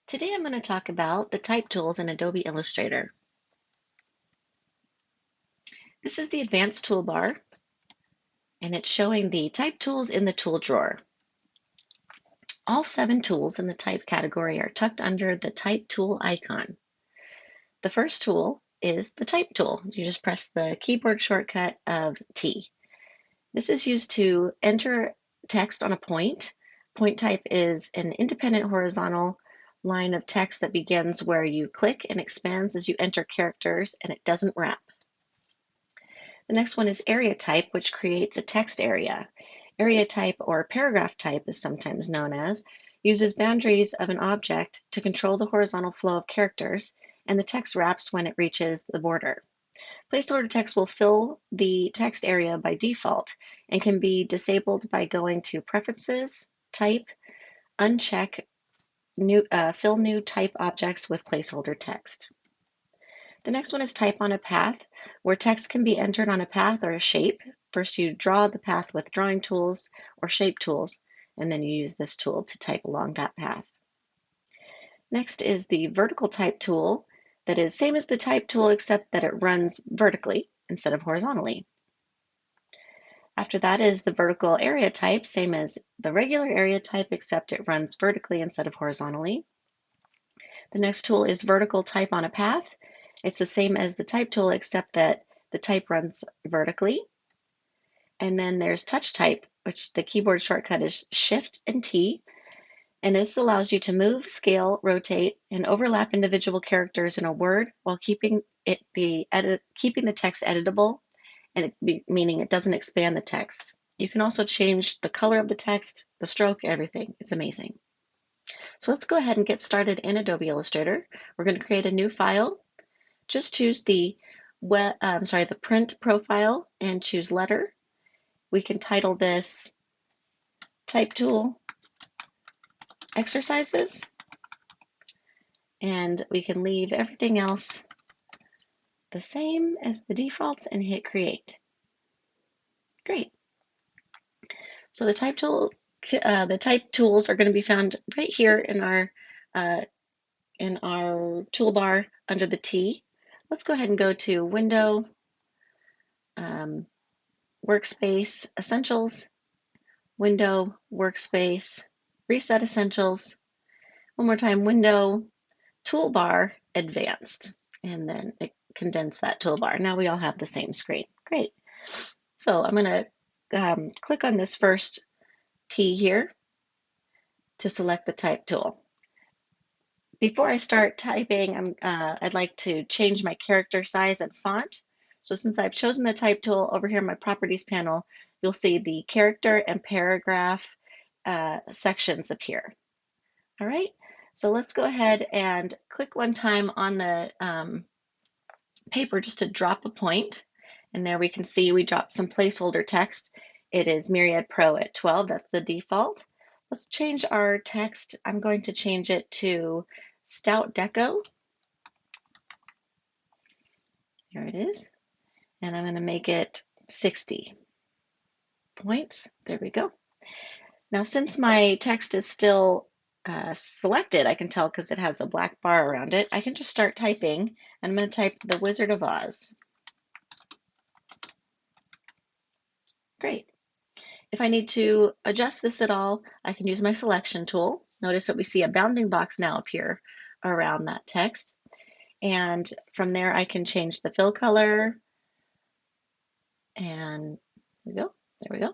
Today I'm going to talk about the type tools in Adobe Illustrator. This is the advanced toolbar, and it's showing the type tools in the tool drawer. All 7 tools in the type category are tucked under the type tool icon. The first tool is the type tool. You just press the keyboard shortcut of T. This is used to enter text on a point. Point type is an independent horizontal line of text that begins where you click and expands as you enter characters, and it doesn't wrap. The next one is area type, which creates a text area. Area type, or paragraph type is sometimes known as, uses boundaries of an object to control the horizontal flow of characters, and the text wraps when it reaches the border. Placeholder text will fill the text area by default and can be disabled by going to Preferences, Type, uncheck Fill New Type Objects with Placeholder Text. The next one is type on a path, where text can be entered on a path or a shape. First, you draw the path with drawing tools or shape tools, and then you use this tool to type along that path. Next is the vertical type tool, that is same as the type tool except that it runs vertically instead of horizontally. After that is the vertical area type, same as the regular area type except it runs vertically instead of horizontally. The next tool is vertical type on a path. It's the same as the type tool except that the type runs vertically. And then there's touch type, which the keyboard shortcut is Shift and T. And this allows you to move, scale, rotate, and overlap individual characters in a word while keeping the text editable, and meaning it doesn't expand the text. You can also change the color of the text, the stroke, everything. It's amazing. So let's go ahead and get started in Adobe Illustrator. We're going to create a new file. Just choose the print profile and choose letter. We can title this Type Tool Exercises, and we can leave everything else the same as the defaults and hit create. Great. So the type tools are going to be found right here in our toolbar under the T. Let's go ahead and go to Window, Workspace, Essentials, Window, Workspace, Reset Essentials. One more time, Window, Toolbar, Advanced, and then it condensed that toolbar. Now we all have the same screen. Great. So I'm going to click on this first T here to select the type tool. Before I start typing, I'd like to change my character size and font. So since I've chosen the type tool, over here in my properties panel, you'll see the character and paragraph sections appear. All right, so let's go ahead and click one time on the paper just to drop a point. And there we can see we dropped some placeholder text. It is Myriad Pro at 12, that's the default. Let's change our text. I'm going to change it to Stout Deco. Here it is. And I'm going to make it 60 points. There we go. Now, since my text is still selected, I can tell because it has a black bar around it, I can just start typing. And I'm going to type The Wizard of Oz. Great. If I need to adjust this at all, I can use my selection tool. Notice that we see a bounding box now appear around that text. And from there, I can change the fill color. And there we go. There we go.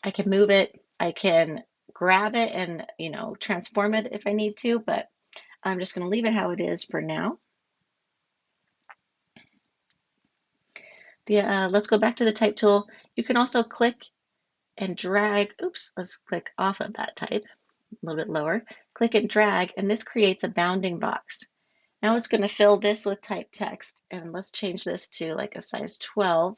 I can move it. I can grab it and, transform it if I need to, but I'm just going to leave it how it is for now. Let's go back to the type tool. You can also click and drag. Oops, let's click off of that type, a little bit lower. Click and drag, and this creates a bounding box. Now it's going to fill this with type text, and let's change this to like a size 12.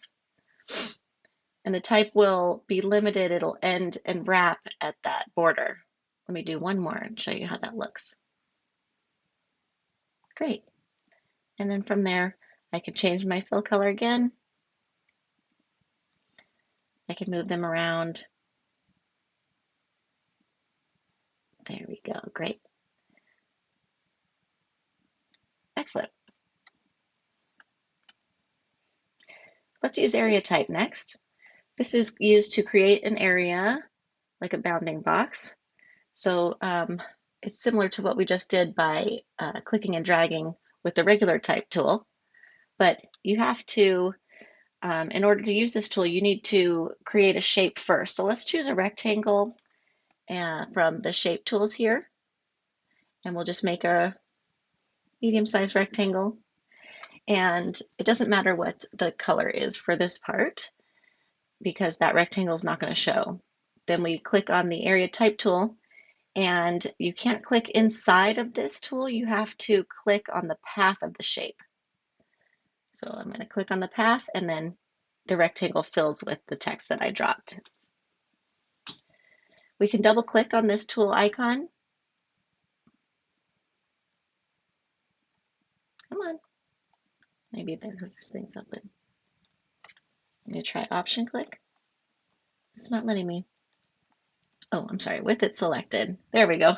And the type will be limited. It'll end and wrap at that border. Let me do one more and show you how that looks. Great. And then from there, I can change my fill color again. I can move them around. There we go. Great. Let's use area type next. This is used to create an area, like a bounding box. So it's similar to what we just did by clicking and dragging with the regular type tool, but you have to, in order to use this tool, you need to create a shape first. So let's choose a rectangle from the shape tools here, and we'll just make a medium-sized rectangle. And it doesn't matter what the color is for this part, because that rectangle is not going to show. Then we click on the area type tool, and you can't click inside of this tool. You have to click on the path of the shape. So I'm going to click on the path, and then the rectangle fills with the text that I dropped. We can double click on this tool icon. Come on. Maybe because this thing's open. I'm going to try option click. It's not letting me. Oh, I'm sorry, with it selected. There we go.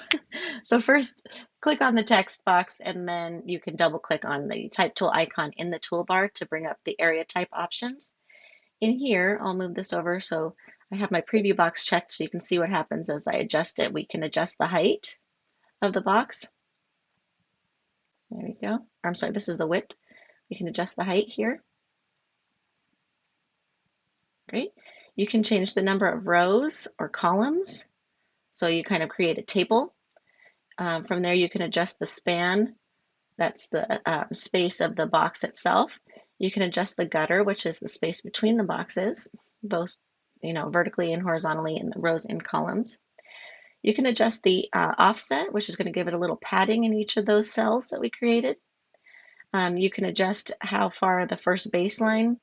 So first, click on the text box, and then you can double click on the type tool icon in the toolbar to bring up the area type options. In here, I'll move this over so I have my preview box checked so you can see what happens as I adjust it. We can adjust the height of the box. There we go. I'm sorry, this is the width. We can adjust the height here. Great. You can change the number of rows or columns. So you kind of create a table. From there, you can adjust the span. That's the space of the box itself. You can adjust the gutter, which is the space between the boxes, both vertically and horizontally in the rows and columns. You can adjust the offset, which is going to give it a little padding in each of those cells that we created. You can adjust how far the first baseline.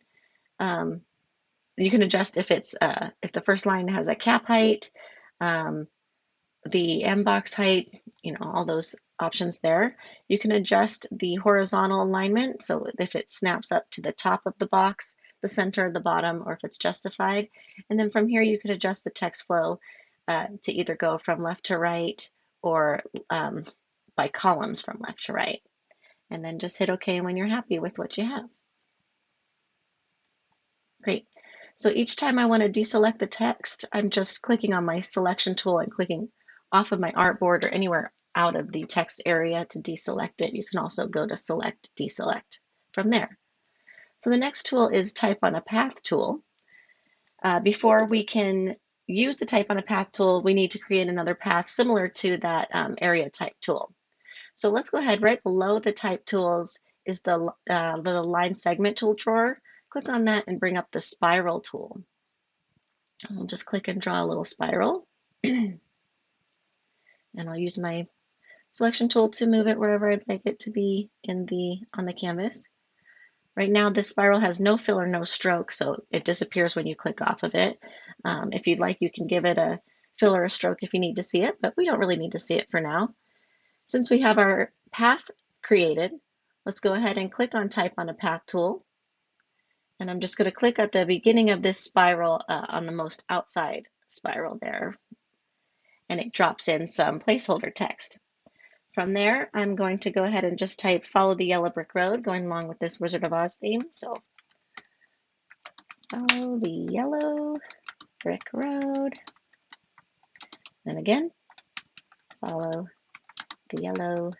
You can adjust if the first line has a cap height, the M box height, all those options there. You can adjust the horizontal alignment, so if it snaps up to the top of the box, the center, the bottom, or if it's justified. And then from here, you can adjust the text flow to either go from left to right or by columns from left to right. And then just hit OK when you're happy with what you have. Great. So each time I want to deselect the text, I'm just clicking on my selection tool and clicking off of my artboard or anywhere out of the text area to deselect it. You can also go to select, deselect from there. So the next tool is type on a path tool. Before we can use the type on a path tool, we need to create another path similar to that area type tool. So let's go ahead. Right below the type tools is the line segment tool drawer. Click on that and bring up the spiral tool. I'll just click and draw a little spiral. And I'll use my selection tool to move it wherever I'd like it to be on the canvas. Right now, this spiral has no fill or no stroke, so it disappears when you click off of it. If you'd like, you can give it a fill or a stroke if you need to see it, but we don't really need to see it for now. Since we have our path created, let's go ahead and click on Type on a Path tool. And I'm just going to click at the beginning of this spiral on the most outside spiral there. And it drops in some placeholder text. From there, I'm going to go ahead and just type follow the yellow brick road, going along with this Wizard of Oz theme. So follow the yellow brick road. And again, follow the yellow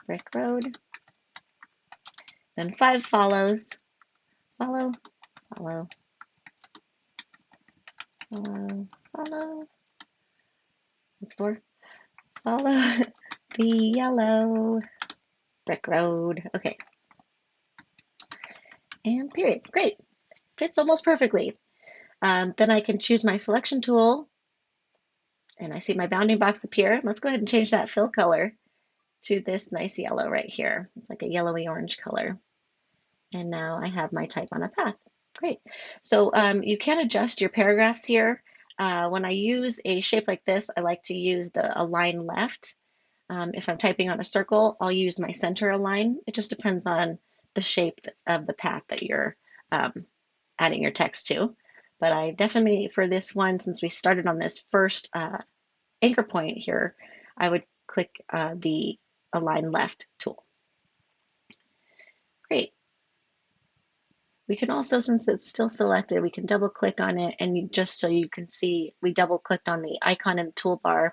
brick road. Then 5 follows. Follow, follow, follow, follow. What's 4? Follow the yellow brick road. Okay. And period. Great. Fits almost perfectly. Then I can choose my selection tool, and I see my bounding box appear. Let's go ahead and change that fill color to this nice yellow right here. It's like a yellowy orange color. And now I have my type on a path. Great. So you can adjust your paragraphs here. When I use a shape like this, I like to use the align left. If I'm typing on a circle, I'll use my center align. It just depends on the shape of the path that you're adding your text to. But I definitely, for this one, since we started on this first anchor point here, I would click the align left tool. Great. We can also, since it's still selected, we can double click on it, and just so you can see, we double clicked on the icon in the toolbar.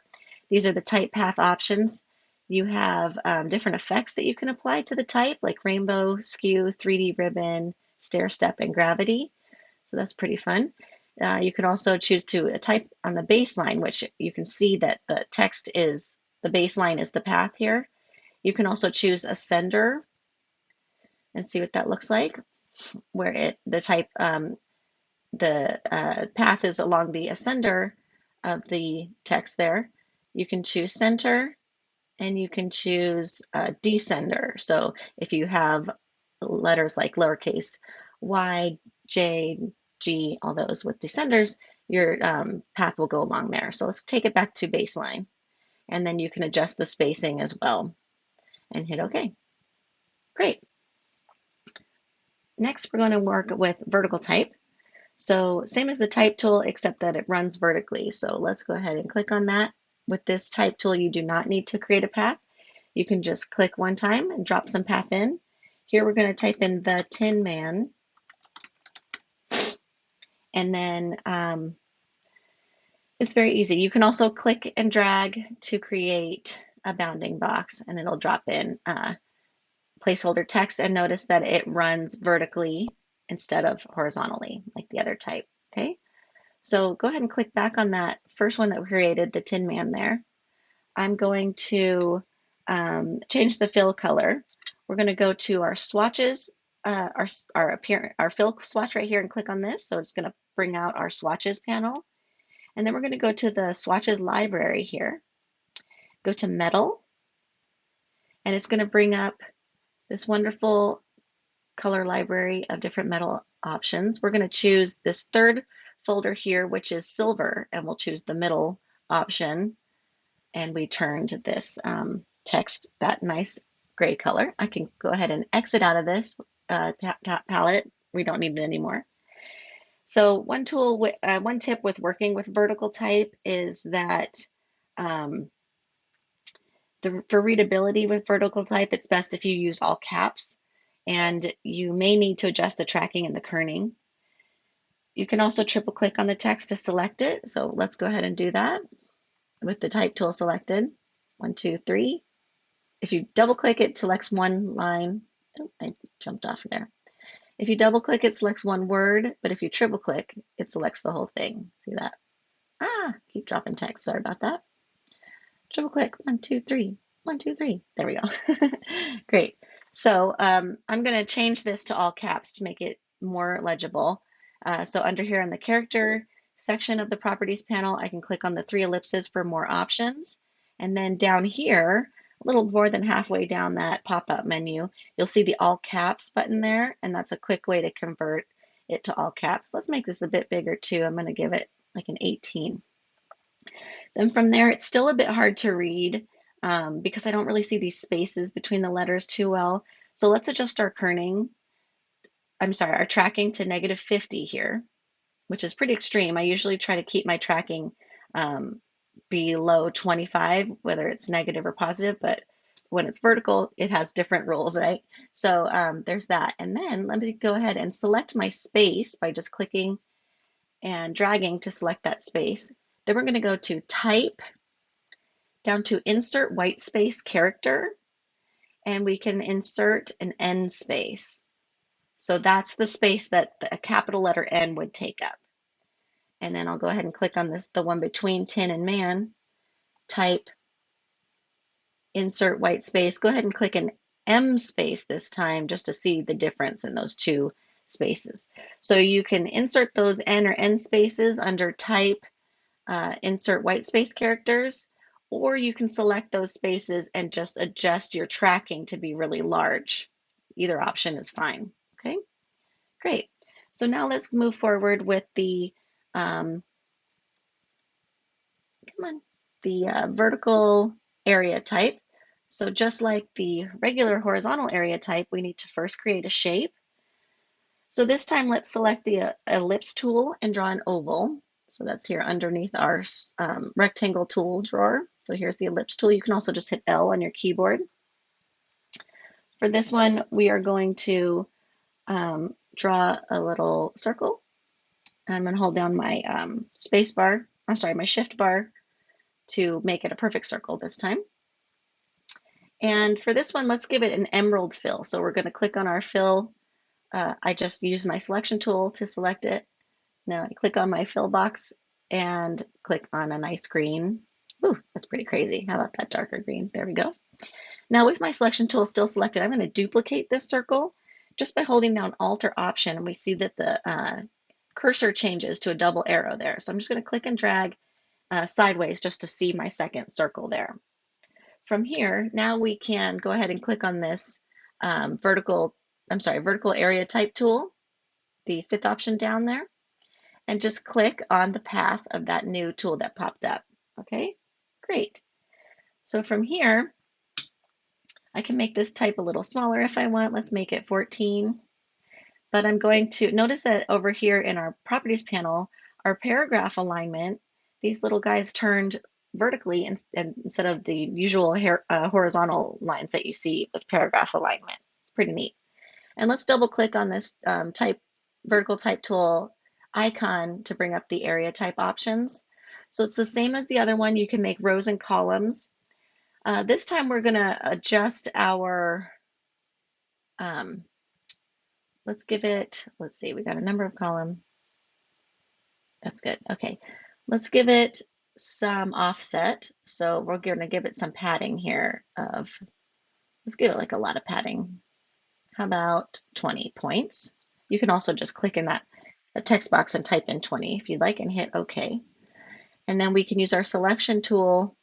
These are the type path options. You have different effects that you can apply to the type, like rainbow, skew, 3D ribbon, stair step, and gravity. So that's pretty fun. You can also choose to type on the baseline, which you can see that the text is, the baseline is the path here. You can also choose a sender and see what that looks like, where the path is along the ascender of the text there. You can choose center, and you can choose descender. So if you have letters like lowercase y, j, g, all those with descenders, your path will go along there. So let's take it back to baseline. And then you can adjust the spacing as well and hit OK. Great. Next, we're going to work with vertical type. So same as the type tool, except that it runs vertically. So let's go ahead and click on that. With this type tool, you do not need to create a path. You can just click one time and drop some path in. Here we're going to type in the Tin Man. And then it's very easy. You can also click and drag to create a bounding box, and it'll drop in placeholder text, and notice that it runs vertically instead of horizontally like the other type. Okay, so go ahead and click back on that first one that we created, the Tin Man there. I'm going to change the fill color. We're going to go to our swatches, our fill swatch right here, and click on this. So it's going to bring out our swatches panel. And then we're going to go to the swatches library here. Go to metal, and it's going to bring up this wonderful color library of different metal options. We're going to choose this third folder here, which is silver, and we'll choose the middle option. And we turned this text that nice gray color. I can go ahead and exit out of this palette. We don't need it anymore. So one tip with working with vertical type is that for readability with vertical type, it's best if you use all caps, and you may need to adjust the tracking and the kerning. You can also triple click on the text to select it. So let's go ahead and do that with the type tool selected. 1, 2, 3. If you double click, it selects one line. Oh, I jumped off there. If you double click, it selects one word, but if you triple click, it selects the whole thing. See that? Keep dropping text. Sorry about that. Triple click. 1, 2, 3. 1, 2, 3. There we go. Great. So I'm going to change this to all caps to make it more legible. So under here in the character section of the properties panel, I can click on the 3 ellipses for more options. And then down here, a little more than halfway down that pop-up menu, you'll see the all caps button there, and that's a quick way to convert it to all caps. Let's make this a bit bigger too. I'm going to give it like an 18. Then from there, it's still a bit hard to read because I don't really see these spaces between the letters too well. So let's adjust our kerning, our tracking to -50 here, which is pretty extreme. I usually try to keep my tracking below 25, whether it's negative or positive, but when it's vertical, it has different rules, right? So there's that. And then let me go ahead and select my space by just clicking and dragging to select that space. Then we're going to go to Type, down to Insert White Space Character, and we can insert an N space. So that's the space that a capital letter N would take up. And then I'll go ahead and click on this, the one between tin and man, type, insert white space. Go ahead and click an M space this time just to see the difference in those two spaces. So you can insert those N or N spaces under type, insert white space characters, or you can select those spaces and just adjust your tracking to be really large. Either option is fine. Okay, great. So now let's move forward with the vertical area type. So just like the regular horizontal area type, we need to first create a shape. So this time, let's select the ellipse tool and draw an oval. So that's here underneath our rectangle tool drawer. So here's the ellipse tool. You can also just hit L on your keyboard. For this one, we are going to draw a little circle. I'm going to hold down my space bar, my shift bar to make it a perfect circle this time. And for this one, let's give it an emerald fill. So we're going to click on our fill. I just use my selection tool to select it. Now I click on my fill box and click on a nice green. Ooh, that's pretty crazy. How about that darker green? There we go. Now with my selection tool still selected, I'm going to duplicate this circle just by holding down Alt or Option, and we see that the cursor changes to a double arrow there. So I'm just going to click and drag sideways just to see my second circle there. From here, now we can go ahead and click on this vertical area type tool, the fifth option down there, and just click on the path of that new tool that popped up. Okay, great. So from here, I can make this type a little smaller if I want. Let's make it 14. But I'm going to notice that over here in our properties panel, our paragraph alignment, these little guys turned vertically instead of the usual horizontal lines that you see with paragraph alignment. It's pretty neat. And let's double click on this vertical type tool icon to bring up the area type options. So it's the same as the other one. You can make rows and columns. This time we're going to adjust our, let's see, we got a number of column. That's good. Okay, let's give it some offset. So we're going to give it some padding here let's give it like a lot of padding. How about 20 points? You can also just click in that text box and type in 20 if you'd like and hit OK. And then we can use our selection tool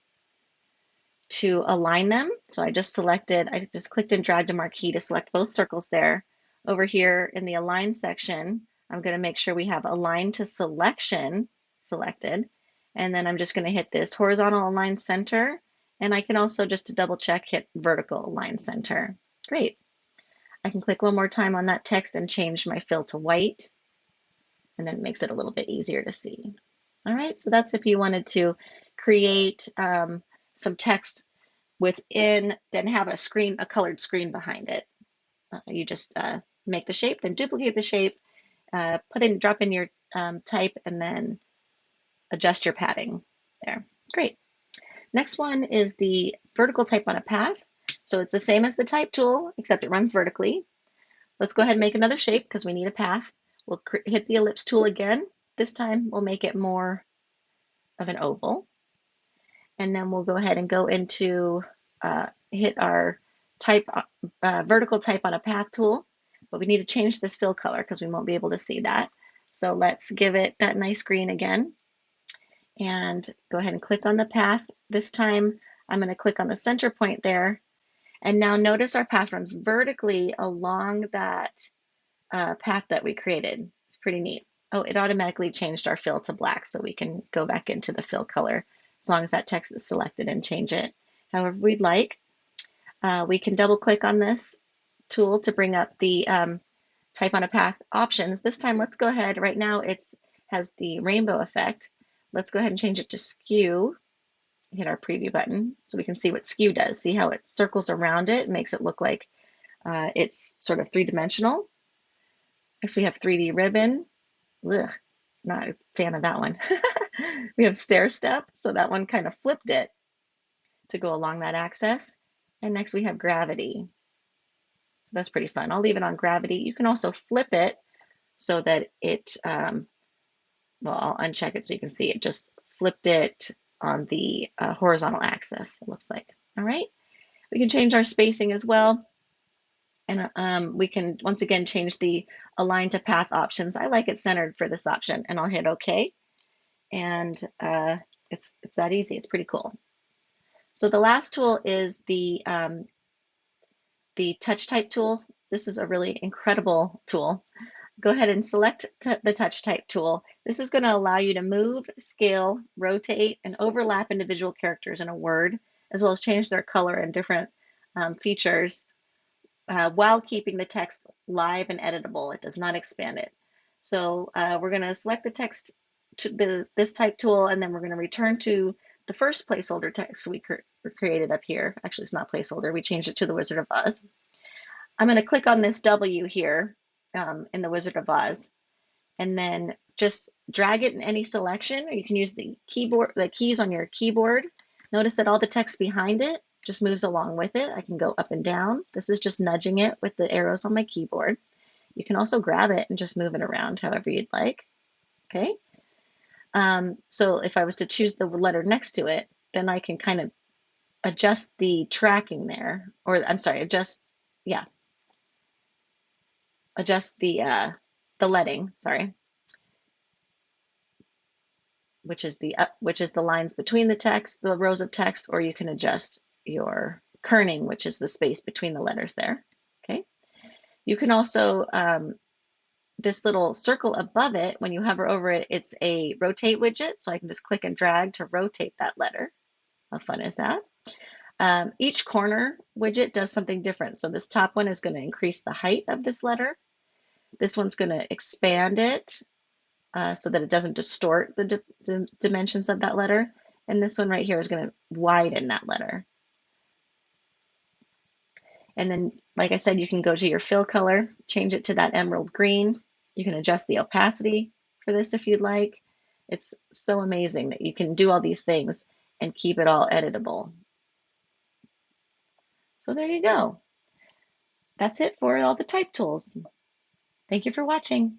to align them. So I just clicked and dragged a marquee to select both circles there. Over here in the align section, I'm going to make sure we have align to selection selected. And then I'm just going to hit this horizontal align center. And I can also, just to double check, hit vertical align center. Great. I can click one more time on that text and change my fill to white. And then it makes it a little bit easier to see. All right, so that's if you wanted to create some text within, then have a colored screen behind it. You just make the shape, then duplicate the shape, drop in your type, and then adjust your padding there. Great. Next one is the vertical type on a path. So it's the same as the type tool, except it runs vertically. Let's go ahead and make another shape because we need a path. We'll hit the ellipse tool again. This time we'll make it more of an oval. And then we'll go ahead and go into hit our vertical type on a path tool, but we need to change this fill color because we won't be able to see that. So let's give it that nice green again and go ahead and click on the path. This time I'm going to click on the center point there. And now notice our path runs vertically along that path that we created. It's pretty neat. Oh, it automatically changed our fill to black, so we can go back into the fill color as long as that text is selected and change it however we'd like. We can double click on this tool to bring up the type on a path options. This time, let's go ahead. Right now, it has the rainbow effect. Let's go ahead and change it to skew. Hit our preview button so we can see what skew does. See how it circles around it, makes it look like it's sort of three-dimensional. Next, we have 3D ribbon. Ugh, not a fan of that one. We have stair step, so that one kind of flipped it to go along that axis. And next we have gravity. So that's pretty fun. I'll leave it on gravity. You can also flip it so that it, well, I'll uncheck it so you can see it just flipped it on the horizontal axis, it looks like. All right. We can change our spacing as well. And we can, once again, change the align to path options. I like it centered for this option, and I'll hit OK. And it's that easy. It's pretty cool. So the last tool is the touch type tool. This is a really incredible tool. Go ahead and select the touch type tool. This is going to allow you to move, scale, rotate, and overlap individual characters in a word, as well as change their color and different features while keeping the text live and editable. It does not expand it. So we're going to select the text to this type tool, and then we're going to return to the first placeholder text we created up here. Actually, it's not placeholder. We changed it to the Wizard of Oz. I'm going to click on this W here, in the Wizard of Oz. And then just drag it in any selection, or you can use the keyboard, the keys on your keyboard. Notice that all the text behind it just moves along with it. I can go up and down. This is just nudging it with the arrows on my keyboard. You can also grab it and just move it around however you'd like. Okay. So if I was to choose the letter next to it, then I can kind of adjust the tracking there, or I'm sorry, yeah, adjust the leading, sorry, which is the lines between the text, the rows of text, or you can adjust your kerning, which is the space between the letters there. Okay. You can also this little circle above it, when you hover over it, it's a rotate widget, so I can just click and drag to rotate that letter. How fun is that? Each corner widget does something different. So this top one is going to increase the height of this letter. This one's going to expand it so that it doesn't distort the dimensions of that letter. And this one right here is going to widen that letter. And then, like I said, you can go to your fill color, change it to that emerald green. You can adjust the opacity for this if you'd like. It's so amazing that you can do all these things and keep it all editable. So there you go. That's it for all the type tools. Thank you for watching.